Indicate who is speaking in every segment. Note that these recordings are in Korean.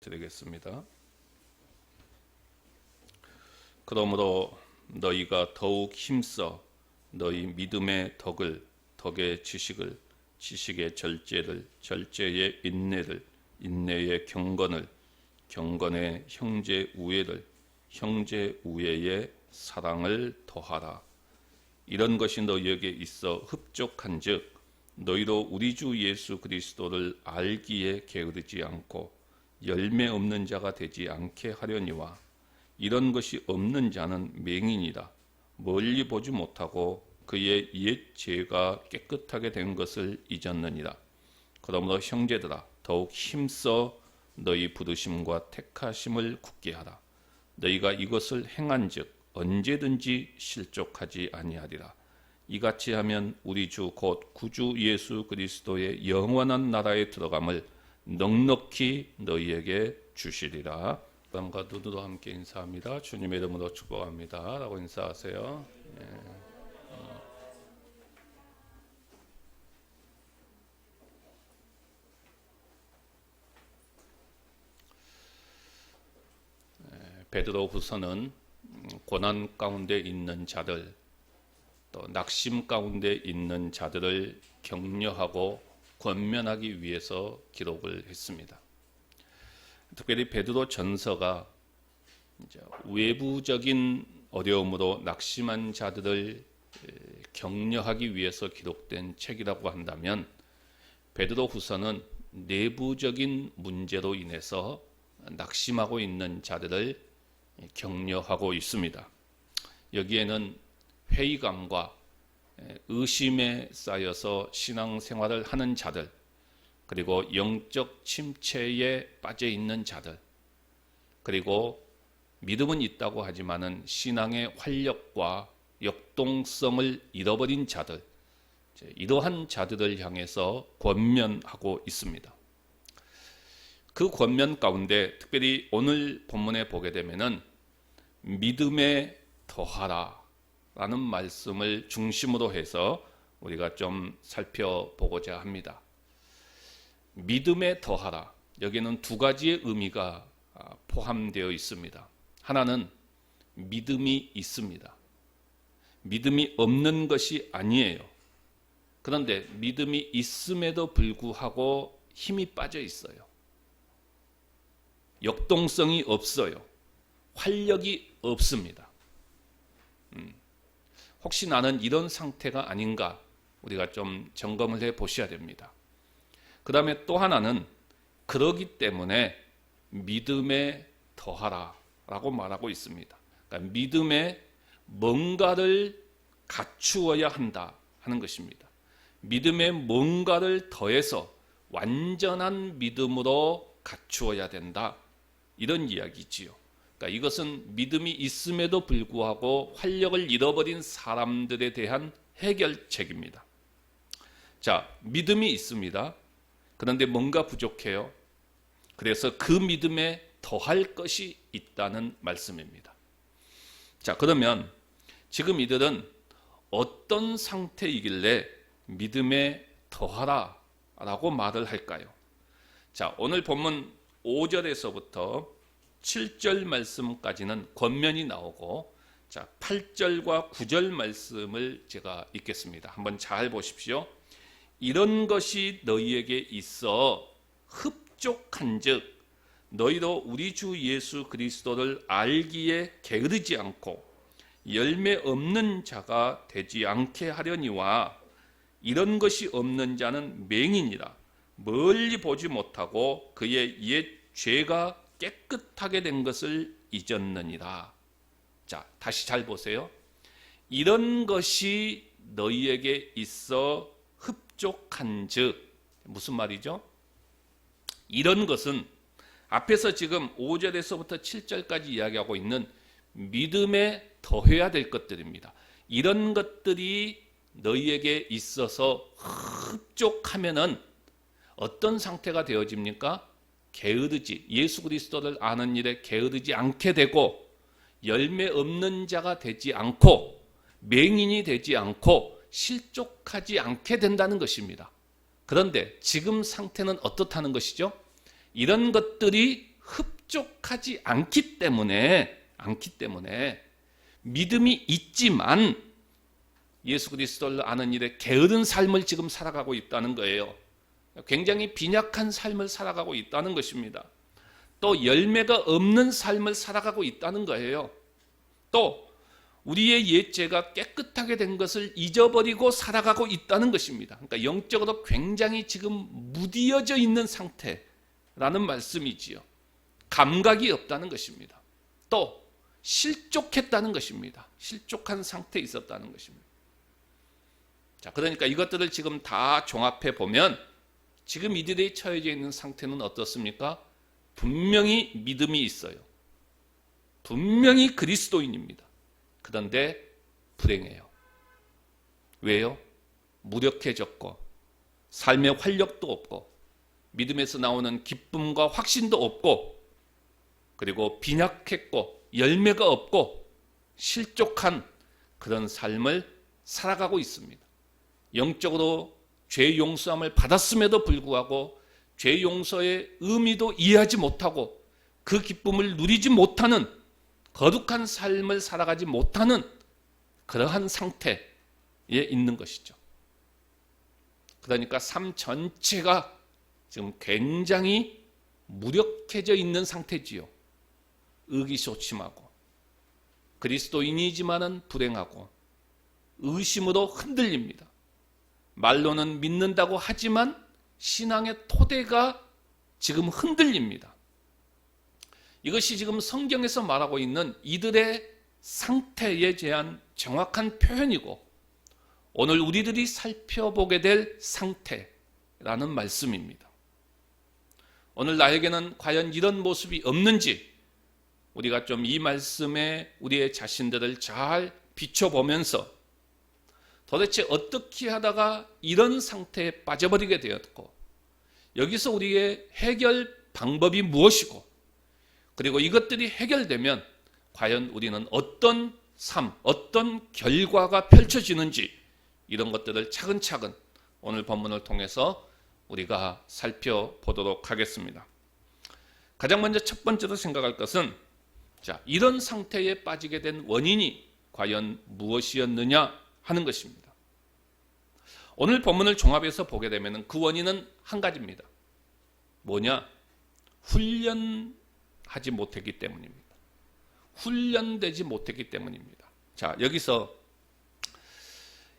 Speaker 1: 드리겠습니다. 그러므로 너희가 더욱 힘써 너희 믿음의 덕의 지식을, 지식의 절제를, 절제의 인내를, 인내의 경건을, 경건의 형제 우애를, 형제 우애의 사랑을 더하라. 이런 것이 너희에게 있어 흡족한즉 너희도 우리 주 예수 그리스도를 알기에 게으르지 않고 열매 없는 자가 되지 않게 하려니와 이런 것이 없는 자는 맹인이다. 멀리 보지 못하고 그의 옛 죄가 깨끗하게 된 것을 잊었느니라. 그러므로 형제들아 더욱 힘써 너희 부르심과 택하심을 굳게 하라. 너희가 이것을 행한즉 언제든지 실족하지 아니하리라. 이같이 하면 우리 주 곧 구주 예수 그리스도의 영원한 나라에 들어감을 넉넉히 너희에게 주시리라. 남과 누누도 함께 인사합니다. 주님의 이름으로 축복합니다 라고 인사하세요. 베드로후서는 고난 가운데 있는 자들, 또 낙심 가운데 있는 자들을 격려하고 권면하기 위해서 기록을 했습니다. 특별히 베드로 전서가 외부적인 어려움으로 낙심한 자들을 격려하기 위해서 기록된 책이라고 한다면 베드로 후서는 내부적인 문제로 인해서 낙심하고 있는 자들을 격려하고 있습니다. 여기에는 회의감과 의심에 쌓여서 신앙생활을 하는 자들, 그리고 영적 침체에 빠져 있는 자들, 그리고 믿음은 있다고 하지만은 신앙의 활력과 역동성을 잃어버린 자들, 이러한 자들을 향해서 권면하고 있습니다. 그 권면 가운데 특별히 오늘 본문에 보게 되면은 믿음에 더하라 라는 말씀을 중심으로 해서 우리가 좀 살펴보고자 합니다. 믿음에 더하라. 여기는 두 가지의 의미가 포함되어 있습니다. 하나는 믿음이 있습니다. 믿음이 없는 것이 아니에요. 그런데 믿음이 있음에도 불구하고 힘이 빠져 있어요. 역동성이 없어요. 활력이 없습니다. 혹시 나는 이런 상태가 아닌가 우리가 좀 점검을 해 보셔야 됩니다. 그 다음에 또 하나는 그러기 때문에 믿음에 더하라 라고 말하고 있습니다. 그러니까 믿음에 뭔가를 갖추어야 한다 하는 것입니다. 믿음에 뭔가를 더해서 완전한 믿음으로 갖추어야 된다 이런 이야기지요. 그러니까 이것은 믿음이 있음에도 불구하고 활력을 잃어버린 사람들에 대한 해결책입니다. 자, 믿음이 있습니다. 그런데 뭔가 부족해요. 그래서 그 믿음에 더할 것이 있다는 말씀입니다. 자, 그러면 지금 이들은 어떤 상태이길래 믿음에 더하라 라고 말을 할까요? 자, 오늘 본문 5절에서부터 7절 말씀까지는 권면이 나오고, 자, 8절과 9절 말씀을 제가 읽겠습니다. 한번 잘 보십시오. 이런 것이 너희에게 있어 흡족한즉 너희도 우리 주 예수 그리스도를 알기에 게으르지 않고 열매 없는 자가 되지 않게 하려니와 이런 것이 없는 자는 맹인이라 멀리 보지 못하고 그의 옛 죄가 깨끗하게 된 것을 잊었느니라. 자, 다시 잘 보세요. 이런 것이 너희에게 있어 흡족한즉 무슨 말이죠? 이런 것은 앞에서 지금 5절에서부터 7절까지 이야기하고 있는 믿음에 더해야 될 것들입니다. 이런 것들이 너희에게 있어서 흡족하면은 어떤 상태가 되어집니까? 게으르지, 예수 그리스도를 아는 일에 게으르지 않게 되고 열매 없는 자가 되지 않고 맹인이 되지 않고 실족하지 않게 된다는 것입니다. 그런데 지금 상태는 어떻다는 것이죠? 이런 것들이 실족하지 않기 때문에 믿음이 있지만 예수 그리스도를 아는 일에 게으른 삶을 지금 살아가고 있다는 거예요. 굉장히 빈약한 삶을 살아가고 있다는 것입니다. 또 열매가 없는 삶을 살아가고 있다는 거예요. 또 우리의 옛죄가 깨끗하게 된 것을 잊어버리고 살아가고 있다는 것입니다. 그러니까 영적으로 굉장히 지금 무디어져 있는 상태라는 말씀이지요. 감각이 없다는 것입니다. 또 실족했다는 것입니다. 실족한 상태에 있었다는 것입니다. 자, 그러니까 이것들을 지금 다 종합해 보면 지금 이들이 처해져 있는 상태는 어떻습니까? 분명히 믿음이 있어요. 분명히 그리스도인입니다. 그런데 불행해요. 왜요? 무력해졌고 삶의 활력도 없고 믿음에서 나오는 기쁨과 확신도 없고 그리고 빈약했고 열매가 없고 실족한 그런 삶을 살아가고 있습니다. 영적으로 죄 용서함을 받았음에도 불구하고 죄 용서의 의미도 이해하지 못하고 그 기쁨을 누리지 못하는 거룩한 삶을 살아가지 못하는 그러한 상태에 있는 것이죠. 그러니까 삶 전체가 지금 굉장히 무력해져 있는 상태지요. 의기소침하고 그리스도인이지만은 불행하고 의심으로 흔들립니다. 말로는 믿는다고 하지만 신앙의 토대가 지금 흔들립니다. 이것이 지금 성경에서 말하고 있는 이들의 상태에 대한 정확한 표현이고 오늘 우리들이 살펴보게 될 상태라는 말씀입니다. 오늘 나에게는 과연 이런 모습이 없는지 우리가 좀 이 말씀에 우리의 자신들을 잘 비춰보면서 도대체 어떻게 하다가 이런 상태에 빠져버리게 되었고 여기서 우리의 해결 방법이 무엇이고 그리고 이것들이 해결되면 과연 우리는 어떤 삶, 어떤 결과가 펼쳐지는지 이런 것들을 차근차근 오늘 본문을 통해서 우리가 살펴보도록 하겠습니다. 가장 먼저 첫 번째로 생각할 것은 자, 이런 상태에 빠지게 된 원인이 과연 무엇이었느냐 하는 것입니다. 오늘 본문을 종합해서 보게 되면 그 원인은 한 가지입니다. 뭐냐? 훈련하지 못했기 때문입니다. 훈련되지 못했기 때문입니다. 자, 여기서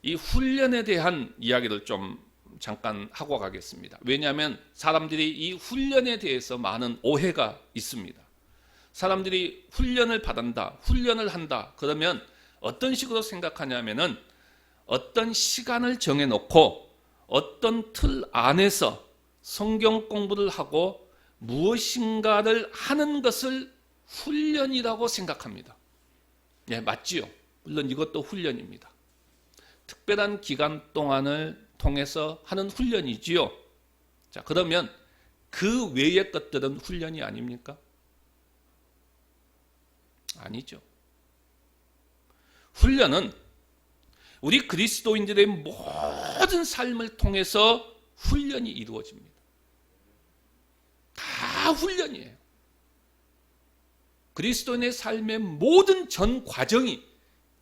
Speaker 1: 이 훈련에 대한 이야기를 좀 잠깐 하고 가겠습니다. 왜냐하면 사람들이 이 훈련에 대해서 많은 오해가 있습니다. 사람들이 훈련을 받는다, 훈련을 한다 그러면 어떤 식으로 생각하냐면은 어떤 시간을 정해놓고 어떤 틀 안에서 성경 공부를 하고 무엇인가를 하는 것을 훈련이라고 생각합니다. 네, 맞지요. 물론 이것도 훈련입니다. 특별한 기간 동안을 통해서 하는 훈련이지요. 자, 그러면 그 외의 것들은 훈련이 아닙니까? 아니죠. 훈련은 우리 그리스도인들의 모든 삶을 통해서 훈련이 이루어집니다. 다 훈련이에요. 그리스도인의 삶의 모든 전 과정이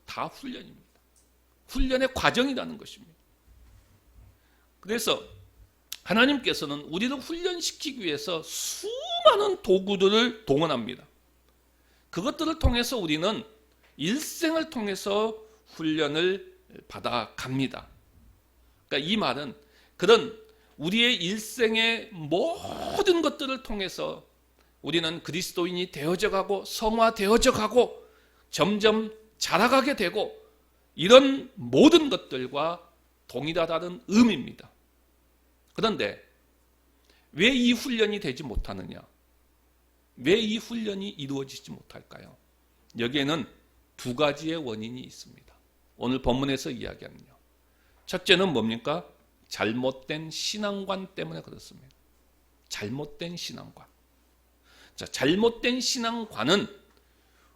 Speaker 1: 다 훈련입니다. 훈련의 과정이라는 것입니다. 그래서 하나님께서는 우리를 훈련시키기 위해서 수많은 도구들을 동원합니다. 그것들을 통해서 우리는 일생을 통해서 훈련을 받아갑니다. 그러니까 이 말은 그런 우리의 일생의 모든 것들을 통해서 우리는 그리스도인이 되어져 가고 성화되어져 가고 점점 자라가게 되고 이런 모든 것들과 동일하다는 의미입니다. 그런데 왜 이 훈련이 되지 못하느냐? 왜 이 훈련이 이루어지지 못할까요? 여기에는 두 가지의 원인이 있습니다. 오늘 본문에서 이야기하는요. 첫째는 뭡니까? 잘못된 신앙관 때문에 그렇습니다. 잘못된 신앙관. 자, 잘못된 신앙관은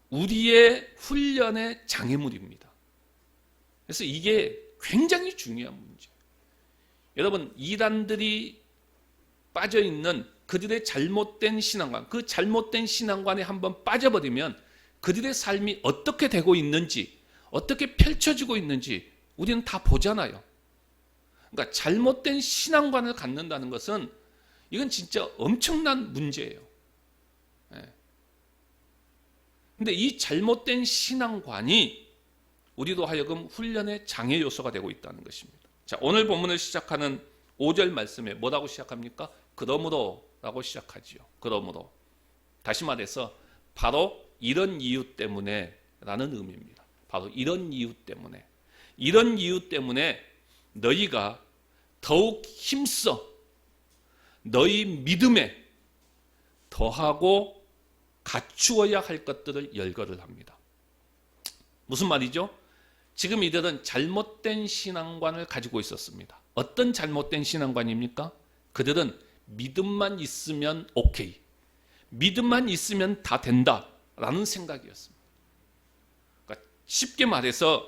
Speaker 1: 우리의 훈련의 장애물입니다. 그래서 이게 굉장히 중요한 문제예요. 여러분, 이단들이 빠져있는 그들의 잘못된 신앙관, 그 잘못된 신앙관에 한번 빠져버리면 그들의 삶이 어떻게 되고 있는지, 어떻게 펼쳐지고 있는지 우리는 다 보잖아요. 그러니까 잘못된 신앙관을 갖는다는 것은 이건 진짜 엄청난 문제예요. 근데 이 잘못된 신앙관이 우리도 하여금 훈련의 장애 요소가 되고 있다는 것입니다. 자, 오늘 본문을 시작하는 5절 말씀에 뭐라고 시작합니까? 그러므로 라고 시작하지요. 그러므로. 다시 말해서 바로 이런 이유 때문에 라는 의미입니다. 바로 이런 이유 때문에. 이런 이유 때문에 너희가 더욱 힘써 너희 믿음에 더하고 갖추어야 할 것들을 열거를 합니다. 무슨 말이죠? 지금 이들은 잘못된 신앙관을 가지고 있었습니다. 어떤 잘못된 신앙관입니까? 그들은 믿음만 있으면 오케이, 믿음만 있으면 다 된다라는 생각이었습니다. 그러니까 쉽게 말해서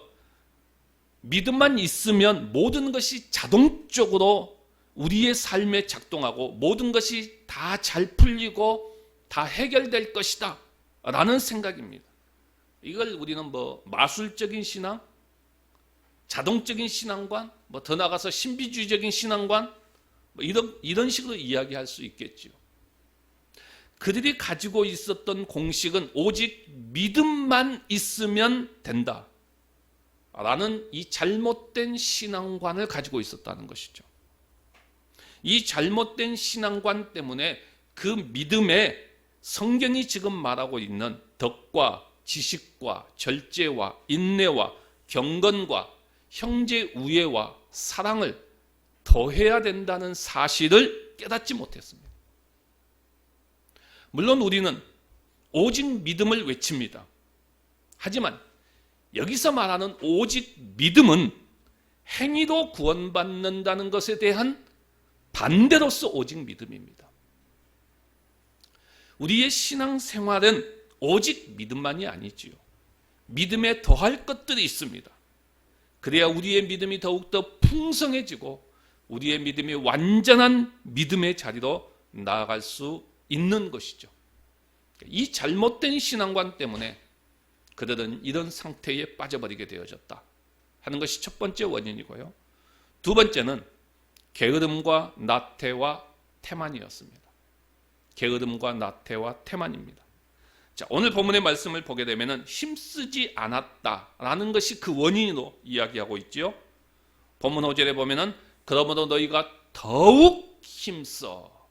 Speaker 1: 믿음만 있으면 모든 것이 자동적으로 우리의 삶에 작동하고 모든 것이 다 잘 풀리고 다 해결될 것이다 라는 생각입니다. 이걸 우리는 뭐 마술적인 신앙, 자동적인 신앙관, 뭐 더 나아가서 신비주의적인 신앙관, 뭐 이런 식으로 이야기할 수 있겠죠. 그들이 가지고 있었던 공식은 오직 믿음만 있으면 된다 라는 이 잘못된 신앙관을 가지고 있었다는 것이죠. 이 잘못된 신앙관 때문에 그 믿음에 성경이 지금 말하고 있는 덕과 지식과 절제와 인내와 경건과 형제 우애와 사랑을 더해야 된다는 사실을 깨닫지 못했습니다. 물론 우리는 오직 믿음을 외칩니다. 하지만 여기서 말하는 오직 믿음은 행위로 구원받는다는 것에 대한 반대로서 오직 믿음입니다. 우리의 신앙생활은 오직 믿음만이 아니지요. 믿음에 더할 것들이 있습니다. 그래야 우리의 믿음이 더욱더 풍성해지고 우리의 믿음이 완전한 믿음의 자리로 나아갈 수 있는 것이죠. 이 잘못된 신앙관 때문에 그들은 이런 상태에 빠져버리게 되어졌다 하는 것이 첫 번째 원인이고요. 두 번째는 게으름과 나태와 태만이었습니다. 게으름과 나태와 태만입니다. 자, 오늘 본문의 말씀을 보게 되면 힘쓰지 않았다라는 것이 그 원인으로 이야기하고 있지요. 본문 5절에 보면은 그러므로 너희가 더욱 힘써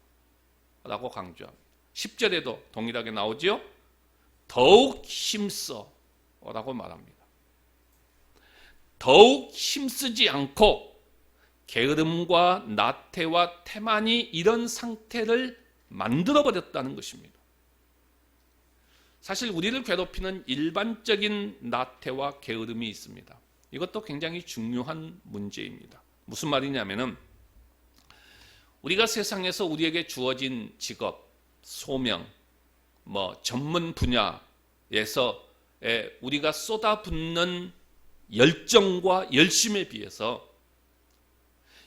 Speaker 1: 라고 강조합니다. 10절에도 동일하게 나오지요. 더욱 힘써 라고 말합니다. 더욱 힘쓰지 않고 게으름과 나태와 태만이 이런 상태를 만들어버렸다는 것입니다. 사실 우리를 괴롭히는 일반적인 나태와 게으름이 있습니다. 이것도 굉장히 중요한 문제입니다. 무슨 말이냐면은 우리가 세상에서 우리에게 주어진 직업, 소명, 전문 분야에서 우리가 쏟아붓는 열정과 열심에 비해서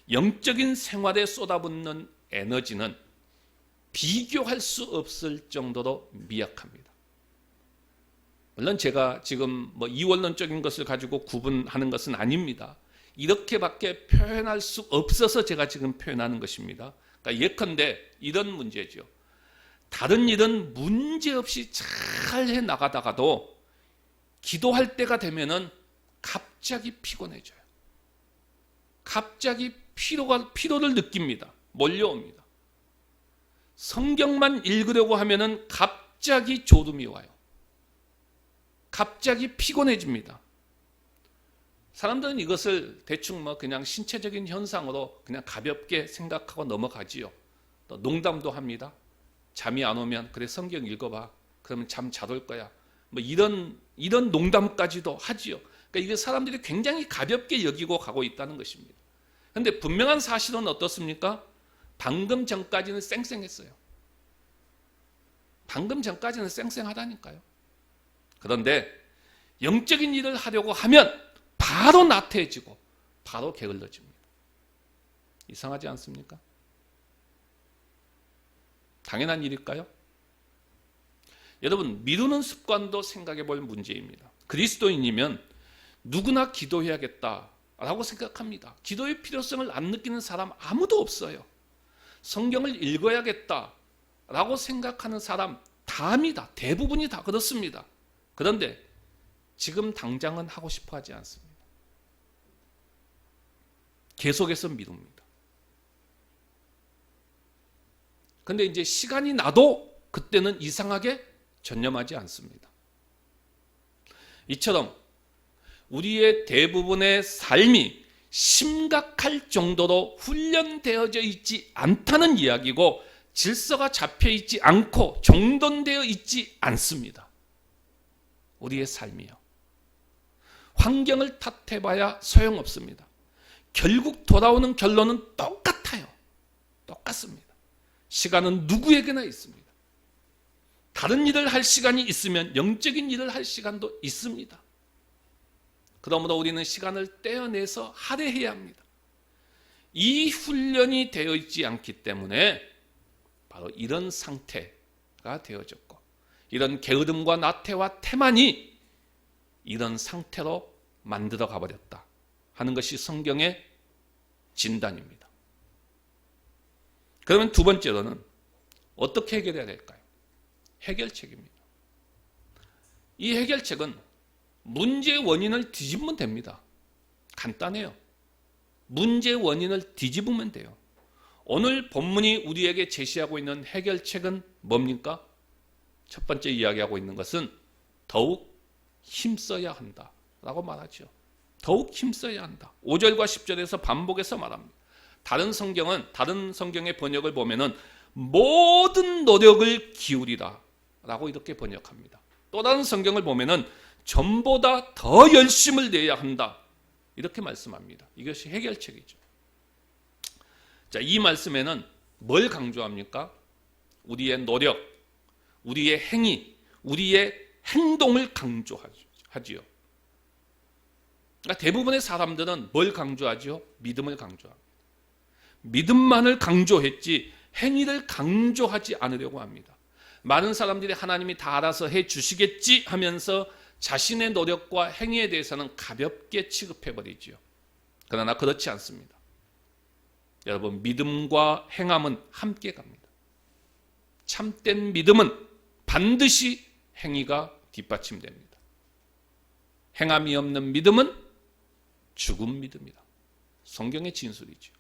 Speaker 1: 영적인 생활에 쏟아붓는 에너지는 비교할 수 없을 정도로 미약합니다. 물론 제가 지금 이원론적인 것을 가지고 구분하는 것은 아닙니다. 이렇게밖에 표현할 수 없어서 제가 지금 표현하는 것입니다. 그러니까 예컨대 이런 문제죠. 다른 일은 문제없이 잘 해나가다가도 기도할 때가 되면은 갑자기 피곤해져요. 갑자기 피로를 느낍니다. 몰려옵니다. 성경만 읽으려고 하면은 갑자기 졸음이 와요. 갑자기 피곤해집니다. 사람들은 이것을 대충 그냥 신체적인 현상으로 그냥 가볍게 생각하고 넘어가지요. 또 농담도 합니다. 잠이 안 오면 그래 성경 읽어봐. 그러면 잠 잘 올 거야. 이런 농담까지도 하지요. 그러니까 이게 사람들이 굉장히 가볍게 여기고 가고 있다는 것입니다. 그런데 분명한 사실은 어떻습니까? 방금 전까지는 쌩쌩했어요. 방금 전까지는 쌩쌩하다니까요. 그런데 영적인 일을 하려고 하면 바로 나태해지고 바로 게을러집니다. 이상하지 않습니까? 당연한 일일까요? 여러분, 미루는 습관도 생각해 볼 문제입니다. 그리스도인이면 누구나 기도해야겠다라고 생각합니다. 기도의 필요성을 안 느끼는 사람 아무도 없어요. 성경을 읽어야겠다라고 생각하는 사람 다입니다. 대부분이 다 그렇습니다. 그런데 지금 당장은 하고 싶어 하지 않습니다. 계속해서 미룹니다. 그런데 이제 시간이 나도 그때는 이상하게 전념하지 않습니다. 이처럼 우리의 대부분의 삶이 심각할 정도로 훈련되어져 있지 않다는 이야기고, 질서가 잡혀 있지 않고 정돈되어 있지 않습니다. 우리의 삶이요. 환경을 탓해봐야 소용없습니다. 결국 돌아오는 결론은 똑같아요. 똑같습니다. 시간은 누구에게나 있습니다. 다른 일을 할 시간이 있으면 영적인 일을 할 시간도 있습니다. 그러므로 우리는 시간을 떼어내서 할애해야 합니다. 이 훈련이 되어 있지 않기 때문에 바로 이런 상태가 되어졌고, 이런 게으름과 나태와 태만이 이런 상태로 만들어 가버렸다 하는 것이 성경의 진단입니다. 그러면 두 번째로는 어떻게 해결해야 될까요? 해결책입니다. 이 해결책은 문제의 원인을 뒤집으면 됩니다. 간단해요. 문제의 원인을 뒤집으면 돼요. 오늘 본문이 우리에게 제시하고 있는 해결책은 뭡니까? 첫 번째 이야기하고 있는 것은 더욱 힘써야 한다라고 말하죠. 더욱 힘써야 한다. 5절과 10절에서 반복해서 말합니다. 다른 성경의 번역을 보면은 모든 노력을 기울이라 라고 이렇게 번역합니다. 또 다른 성경을 보면은 전보다 더 열심을 내야 한다 이렇게 말씀합니다. 이것이 해결책이죠. 자, 이 말씀에는 뭘 강조합니까? 우리의 노력, 우리의 행위, 우리의 행동을 강조하지요. 그러니까 대부분의 사람들은 뭘 강조하죠? 믿음을 강조합니다. 믿음만을 강조했지 행위를 강조하지 않으려고 합니다. 많은 사람들이 하나님이 다 알아서 해 주시겠지 하면서 자신의 노력과 행위에 대해서는 가볍게 취급해버리지요. 그러나 그렇지 않습니다. 여러분, 믿음과 행함은 함께 갑니다. 참된 믿음은 반드시 행위가 뒷받침됩니다. 행함이 없는 믿음은 죽은 믿음이다. 성경의 진술이죠.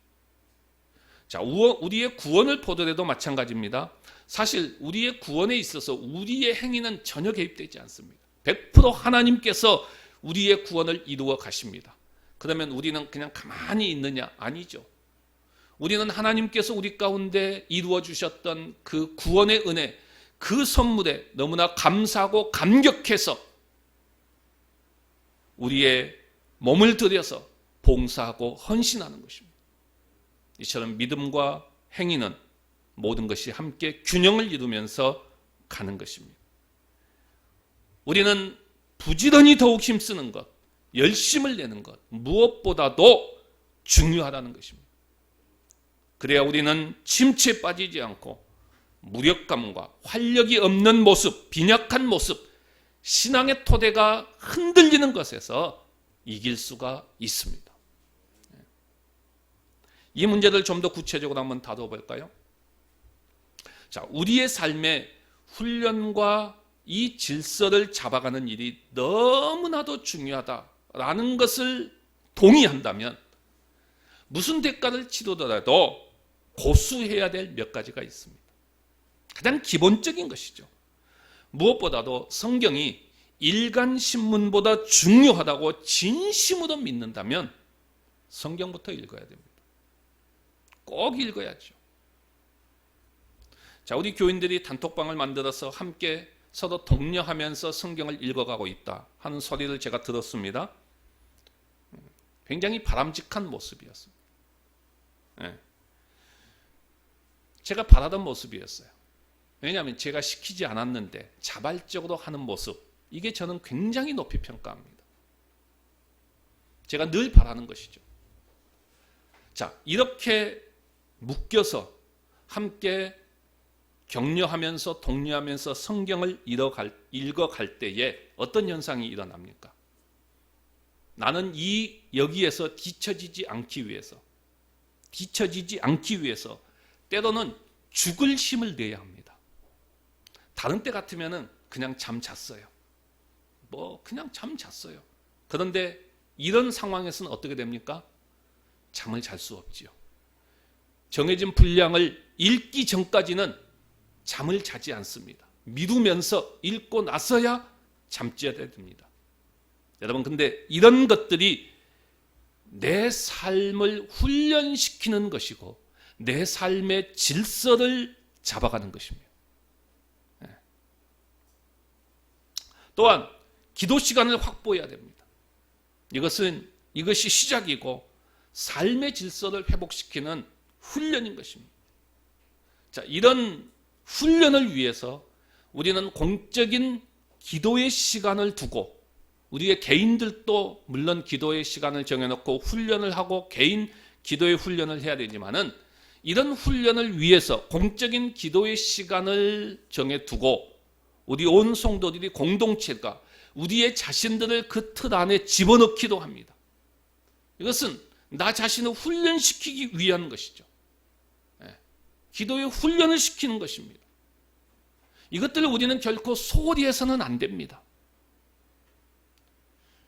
Speaker 1: 자, 우리의 구원을 보더라도 마찬가지입니다. 사실 우리의 구원에 있어서 우리의 행위는 전혀 개입되지 않습니다. 100% 하나님께서 우리의 구원을 이루어 가십니다. 그러면 우리는 그냥 가만히 있느냐? 아니죠. 우리는 하나님께서 우리 가운데 이루어 주셨던 그 구원의 은혜, 그 선물에 너무나 감사하고 감격해서 우리의 몸을 들여서 봉사하고 헌신하는 것입니다. 이처럼 믿음과 행위는 모든 것이 함께 균형을 이루면서 가는 것입니다. 우리는 부지런히 더욱 힘쓰는 것, 열심을 내는 것, 무엇보다도 중요하다는 것입니다. 그래야 우리는 침체에 빠지지 않고 무력감과 활력이 없는 모습, 빈약한 모습, 신앙의 토대가 흔들리는 것에서 이길 수가 있습니다. 이 문제를 좀 더 구체적으로 한번 다뤄볼까요? 자, 우리의 삶의 훈련과 이 질서를 잡아가는 일이 너무나도 중요하다라는 것을 동의한다면 무슨 대가를 치르더라도 고수해야 될 몇 가지가 있습니다. 가장 기본적인 것이죠. 무엇보다도 성경이 일간신문보다 중요하다고 진심으로 믿는다면 성경부터 읽어야 됩니다. 꼭 읽어야죠. 자, 우리 교인들이 단톡방을 만들어서 함께 서로 독려하면서 성경을 읽어가고 있다 하는 소리를 제가 들었습니다. 굉장히 바람직한 모습이었습니다. 제가 바라던 모습이었어요. 왜냐하면 제가 시키지 않았는데 자발적으로 하는 모습, 이게 저는 굉장히 높이 평가합니다. 제가 늘 바라는 것이죠. 자, 이렇게 묶여서 함께 격려하면서 독려하면서 성경을 읽어갈 때에 어떤 현상이 일어납니까? 나는 여기에서 뒤처지지 않기 위해서 때로는 죽을 힘을 내야 합니다. 다른 때 같으면은 그냥 잠 잤어요. 그냥 잠 잤어요. 그런데 이런 상황에서는 어떻게 됩니까? 잠을 잘 수 없지요. 정해진 분량을 읽기 전까지는 잠을 자지 않습니다. 미루면서 읽고 나서야 잠자야 됩니다. 여러분, 근데 이런 것들이 내 삶을 훈련시키는 것이고 내 삶의 질서를 잡아가는 것입니다. 또한 기도 시간을 확보해야 됩니다. 이것이 시작이고 삶의 질서를 회복시키는 훈련인 것입니다. 자, 이런 훈련을 위해서 우리는 공적인 기도의 시간을 두고 우리의 개인들도 물론 기도의 시간을 정해놓고 훈련을 하고 개인 기도의 훈련을 해야 되지만은 이런 훈련을 위해서 공적인 기도의 시간을 정해두고 우리 온 성도들이 공동체가 우리의 자신들을 그 틀 안에 집어넣기도 합니다. 이것은 나 자신을 훈련시키기 위한 것이죠. 기도의 훈련을 시키는 것입니다. 이것들을 우리는 결코 소홀히 해서는 안 됩니다.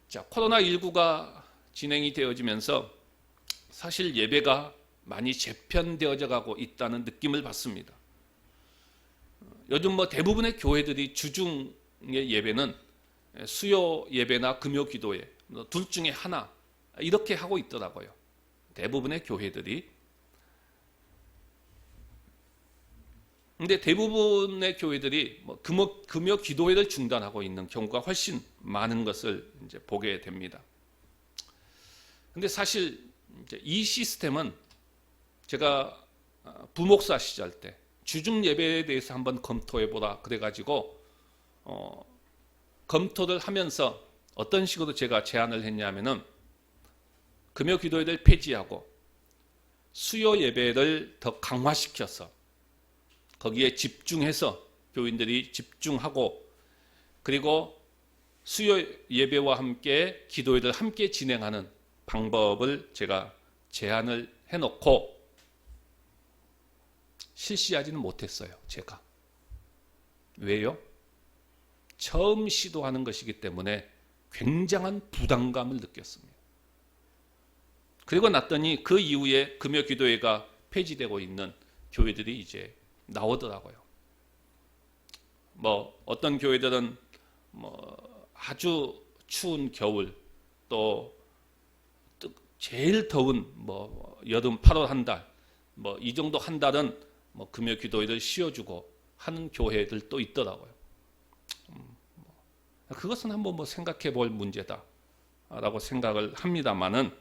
Speaker 1: 자, 코로나19가 진행이 되어지면서 사실 예배가 많이 재편되어져 가고 있다는 느낌을 받습니다. 요즘 대부분의 교회들이 주중의 예배는 수요 예배나 금요 기도회 둘 중에 하나 이렇게 하고 있더라고요. 대부분의 교회들이. 근데 대부분의 교회들이 금요 기도회를 중단하고 있는 경우가 훨씬 많은 것을 이제 보게 됩니다. 근데 사실 이제 이 시스템은 제가 부목사 시절 때 주중 예배에 대해서 한번 검토해 보라 그래가지고 검토를 하면서 어떤 식으로 제가 제안을 했냐면은 금요 기도회를 폐지하고 수요 예배를 더 강화시켜서 거기에 집중해서 교인들이 집중하고 그리고 수요 예배와 함께 기도회를 함께 진행하는 방법을 제가 제안을 해놓고 실시하지는 못했어요. 제가. 왜요? 처음 시도하는 것이기 때문에 굉장한 부담감을 느꼈습니다. 그리고 났더니 그 이후에 금요 기도회가 폐지되고 있는 교회들이 이제 나오더라고요. 어떤 교회들은 아주 추운 겨울 또 제일 더운 여름 8월 한 달 이 정도 한 달은 금요 기도회를 쉬어주고 하는 교회들도 있더라고요. 그것은 한번 생각해 볼 문제다라고 생각을 합니다만은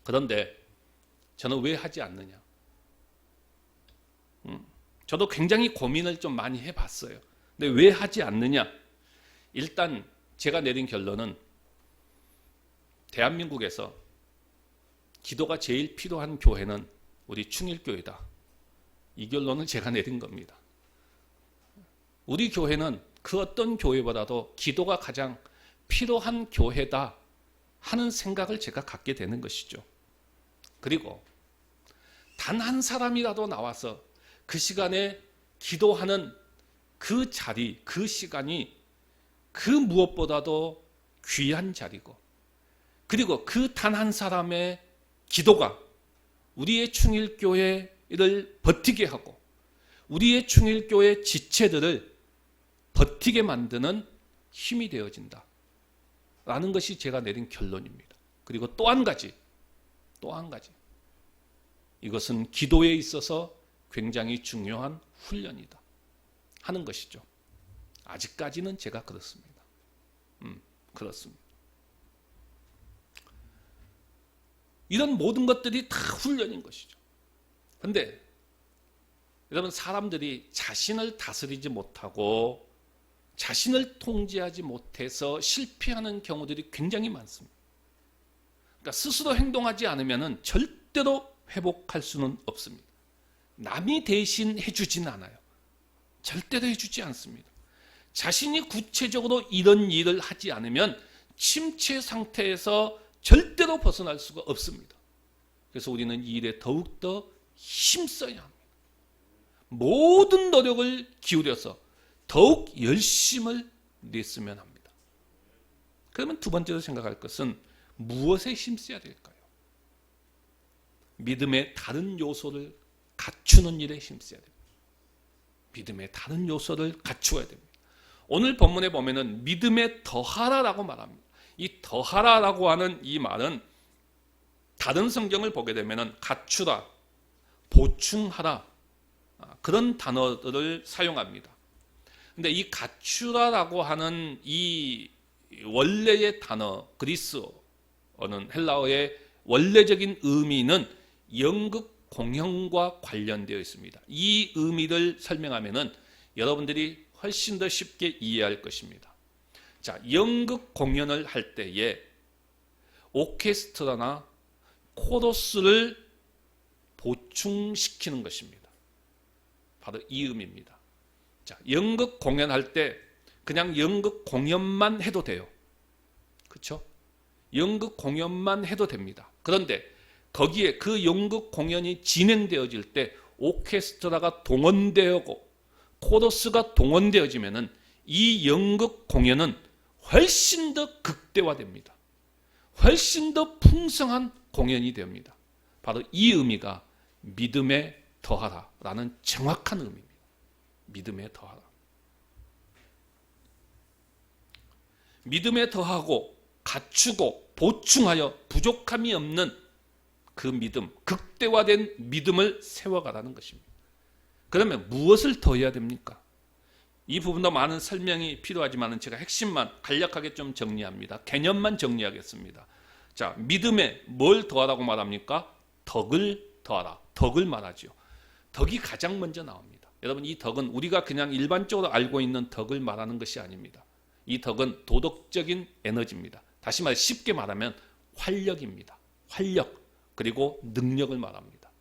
Speaker 1: 그런데 저는 왜 하지 않느냐? 저도 굉장히 고민을 좀 많이 해봤어요. 근데 왜 하지 않느냐? 일단 제가 내린 결론은 대한민국에서 기도가 제일 필요한 교회는 우리 충일교회다. 이 결론을 제가 내린 겁니다. 우리 교회는 그 어떤 교회보다도 기도가 가장 필요한 교회다 하는 생각을 제가 갖게 되는 것이죠. 그리고 단 한 사람이라도 나와서 그 시간에 기도하는 그 자리, 그 시간이 그 무엇보다도 귀한 자리고 그리고 그 단 한 사람의 기도가 우리의 충일교회를 버티게 하고 우리의 충일교회 지체들을 버티게 만드는 힘이 되어진다 라는 것이 제가 내린 결론입니다. 그리고 또 한 가지 이것은 기도에 있어서 굉장히 중요한 훈련이다 하는 것이죠. 아직까지는 제가 그렇습니다. 그렇습니다. 이런 모든 것들이 다 훈련인 것이죠. 그런데 여러분 사람들이 자신을 다스리지 못하고 자신을 통제하지 못해서 실패하는 경우들이 굉장히 많습니다. 그러니까 스스로 행동하지 않으면 절대로 회복할 수는 없습니다. 남이 대신 해주진 않아요. 절대로 해주지 않습니다. 자신이 구체적으로 이런 일을 하지 않으면 침체 상태에서 절대로 벗어날 수가 없습니다. 그래서 우리는 이 일에 더욱더 힘써야 합니다. 모든 노력을 기울여서 더욱 열심을 냈으면 합니다. 그러면 두 번째로 생각할 것은 무엇에 힘써야 될까요? 믿음의 다른 요소를 갖추는 일에 힘써야 됩니다. 믿음의 다른 요소를 갖추어야 됩니다. 오늘 본문에 보면은 믿음에 더하라라고 말합니다. 이 더하라라고 하는 이 말은 다른 성경을 보게 되면은 갖추라, 보충하라 그런 단어들을 사용합니다. 근데 이 갖추라라고 하는 이 원래의 단어 그리스어는 헬라어의 원래적인 의미는 연극 공연과 관련되어 있습니다. 이 의미를 설명하면은 여러분들이 훨씬 더 쉽게 이해할 것입니다. 자, 연극 공연을 할 때에 오케스트라나 코러스를 보충시키는 것입니다. 바로 이 의미입니다. 자, 연극 공연할 때 그냥 연극 공연만 해도 돼요. 그렇죠? 연극 공연만 해도 됩니다. 그런데 거기에 그 연극 공연이 진행되어질 때 오케스트라가 동원되고 코러스가 동원되어지면은 이 연극 공연은 훨씬 더 극대화됩니다. 훨씬 더 풍성한 공연이 됩니다. 바로 이 의미가 믿음에 더하라라는 정확한 의미입니다. 믿음에 더하라. 믿음에 더하고 갖추고 보충하여 부족함이 없는 그 믿음, 극대화된 믿음을 세워가라는 것입니다. 그러면 무엇을 더해야 됩니까? 이 부분도 많은 설명이 필요하지만 제가 핵심만 간략하게 좀 정리합니다. 개념만 정리하겠습니다. 자, 믿음에 뭘 더하라고 말합니까? 덕을 더하라. 덕을 말하죠. 덕이 가장 먼저 나옵니다. 여러분, 이 덕은 우리가 그냥 일반적으로 알고 있는 덕을 말하는 것이 아닙니다. 이 덕은 도덕적인 에너지입니다. 다시 말해 쉽게 말하면 활력입니다. 활력 그리고 능력을 말합니다.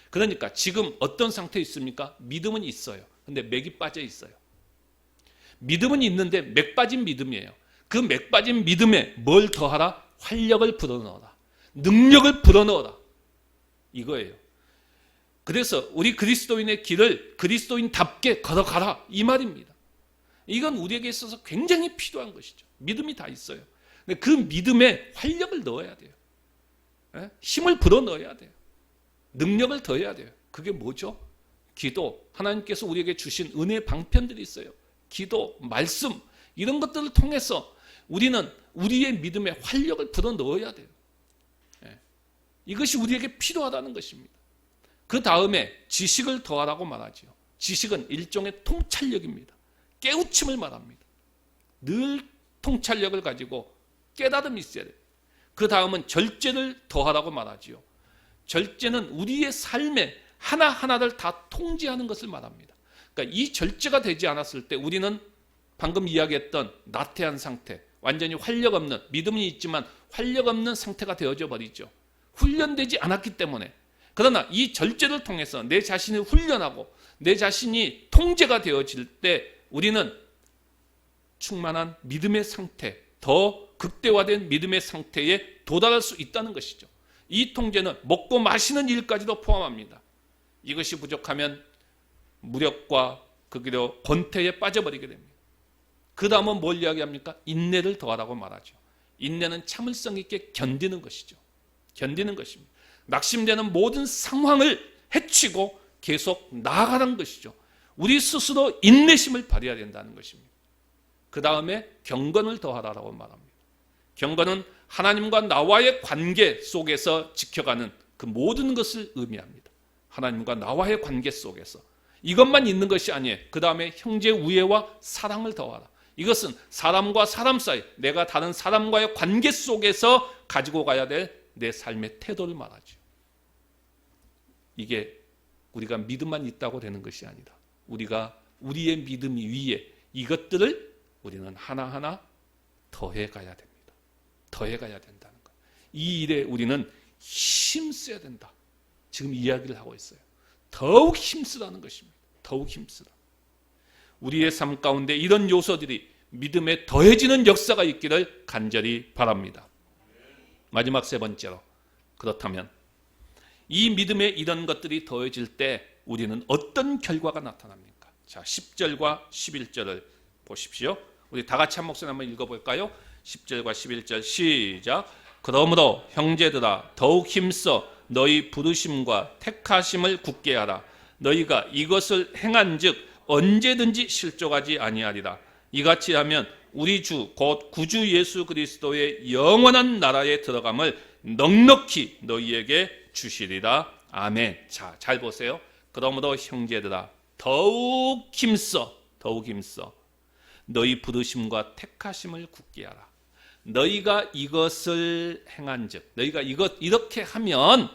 Speaker 1: 그러니까 지금 어떤 상태에 있습니까? 믿음은 있어요. 근데 맥이 빠져 있어요. 믿음은 있는데 맥 빠진 믿음이에요. 그 맥 빠진 믿음에 뭘 더하라? 활력을 불어넣어라. 능력을 불어넣어라. 이거예요. 그래서 우리 그리스도인의 길을 그리스도인답게 걸어가라. 이 말입니다. 이건 우리에게 있어서 굉장히 필요한 것이죠. 믿음이 다 있어요. 근데 그 믿음에 활력을 넣어야 돼요. 힘을 불어넣어야 돼요. 능력을 더해야 돼요. 그게 뭐죠? 기도, 하나님께서 우리에게 주신 은혜의 방편들이 있어요. 기도, 말씀 이런 것들을 통해서 우리는 우리의 믿음에 활력을 불어넣어야 돼요. 이것이 우리에게 필요하다는 것입니다. 그 다음에 지식을 더하라고 말하죠. 지식은 일종의 통찰력입니다. 깨우침을 말합니다. 늘 통찰력을 가지고 깨달음이 있어야 돼요. 그 다음은 절제를 더하라고 말하지요. 절제는 우리의 삶의 하나하나를 다 통제하는 것을 말합니다. 그러니까 이 절제가 되지 않았을 때 우리는 방금 이야기했던 나태한 상태, 완전히 활력 없는, 믿음은 있지만 활력 없는 상태가 되어져 버리죠. 훈련되지 않았기 때문에. 그러나 이 절제를 통해서 내 자신을 훈련하고 내 자신이 통제가 되어질 때 우리는 충만한 믿음의 상태, 더 극대화된 믿음의 상태에 도달할 수 있다는 것이죠. 이 통제는 먹고 마시는 일까지도 포함합니다. 이것이 부족하면 무력과 그리고 권태에 빠져버리게 됩니다. 그 다음은 뭘 이야기합니까? 인내를 더하라고 말하죠. 인내는 참을성 있게 견디는 것이죠. 견디는 것입니다. 낙심되는 모든 상황을 헤치고 계속 나아가는 것이죠. 우리 스스로 인내심을 발휘해야 된다는 것입니다. 그 다음에 경건을 더하라고 말합니다. 경건은 하나님과 나와의 관계 속에서 지켜가는 그 모든 것을 의미합니다. 하나님과 나와의 관계 속에서. 이것만 있는 것이 아니에요. 그 다음에 형제 우애와 사랑을 더하라. 이것은 사람과 사람 사이, 내가 다른 사람과의 관계 속에서 가지고 가야 될 내 삶의 태도를 말하죠. 이게 우리가 믿음만 있다고 되는 것이 아니라 우리가 우리의 믿음 위에 이것들을 우리는 하나하나 더해가야 됩니다. 더해가야 된다는 것. 이 일에 우리는 힘써야 된다. 지금 이야기를 하고 있어요. 더욱 힘쓰라는 것입니다. 더욱 힘쓰라. 우리의 삶 가운데 이런 요소들이 믿음에 더해지는 역사가 있기를 간절히 바랍니다. 마지막 세 번째로, 그렇다면 이 믿음에 이런 것들이 더해질 때 우리는 어떤 결과가 나타납니까? 자, 10절과 11절을 보십시오. 우리 다 같이 한 목소리 한번 읽어볼까요? 10절과 11절 시작. 그러므로 형제들아 더욱 힘써 너희 부르심과 택하심을 굳게 하라. 너희가 이것을 행한즉 언제든지 실족하지 아니하리라. 이같이 하면 우리 주 곧 구주 예수 그리스도의 영원한 나라에 들어감을 넉넉히 너희에게 주시리라. 아멘. 자, 잘 보세요. 그러므로 형제들아 더욱 힘써 너희 부르심과 택하심을 굳게 하라. 너희가 이것을 행한즉, 너희가 이렇게 하면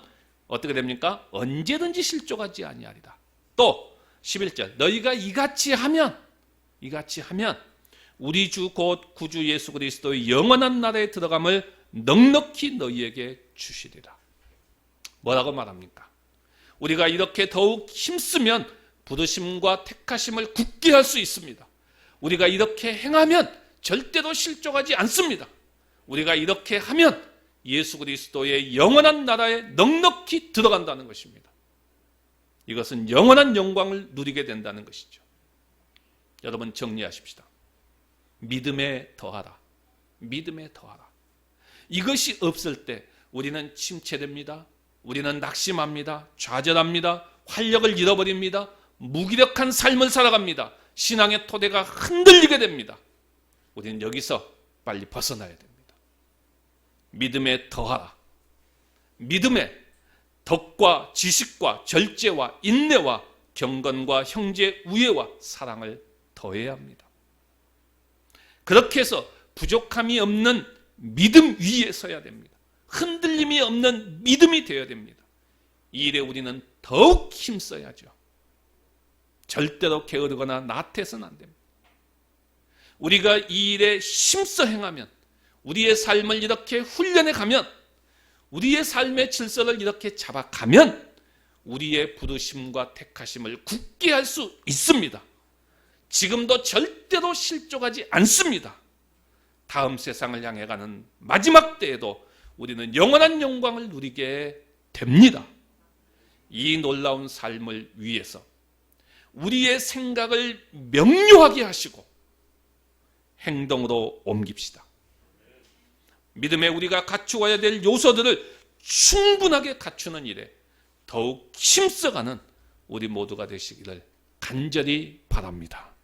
Speaker 1: 어떻게 됩니까? 언제든지 실족하지 아니하리라. 또 11절 너희가 이같이 하면 우리 주 곧 구주 예수 그리스도의 영원한 나라에 들어감을 넉넉히 너희에게 주시리라. 뭐라고 말합니까? 우리가 이렇게 더욱 힘쓰면 부르심과 택하심을 굳게 할 수 있습니다. 우리가 이렇게 행하면 절대로 실족하지 않습니다. 우리가 이렇게 하면 예수 그리스도의 영원한 나라에 넉넉히 들어간다는 것입니다. 이것은 영원한 영광을 누리게 된다는 것이죠. 여러분 정리하십시다. 믿음에 더하라. 믿음에 더하라. 이것이 없을 때 우리는 침체됩니다. 우리는 낙심합니다. 좌절합니다. 활력을 잃어버립니다. 무기력한 삶을 살아갑니다. 신앙의 토대가 흔들리게 됩니다. 우리는 여기서 빨리 벗어나야 됩니다. 믿음에 더하라. 믿음에 덕과 지식과 절제와 인내와 경건과 형제 우애와 사랑을 더해야 합니다. 그렇게 해서 부족함이 없는 믿음 위에 서야 됩니다. 흔들림이 없는 믿음이 되어야 됩니다. 이 일에 우리는 더욱 힘써야죠. 절대로 게으르거나 나태해서는 안 됩니다. 우리가 이 일에 힘써 행하면, 우리의 삶을 이렇게 훈련해 가면, 우리의 삶의 질서를 이렇게 잡아가면 우리의 부르심과 택하심을 굳게 할 수 있습니다. 지금도 절대로 실족하지 않습니다. 다음 세상을 향해 가는 마지막 때에도 우리는 영원한 영광을 누리게 됩니다. 이 놀라운 삶을 위해서 우리의 생각을 명료하게 하시고 행동으로 옮깁시다. 믿음에 우리가 갖추어야 될 요소들을 충분하게 갖추는 일에 더욱 힘써가는 우리 모두가 되시기를 간절히 바랍니다.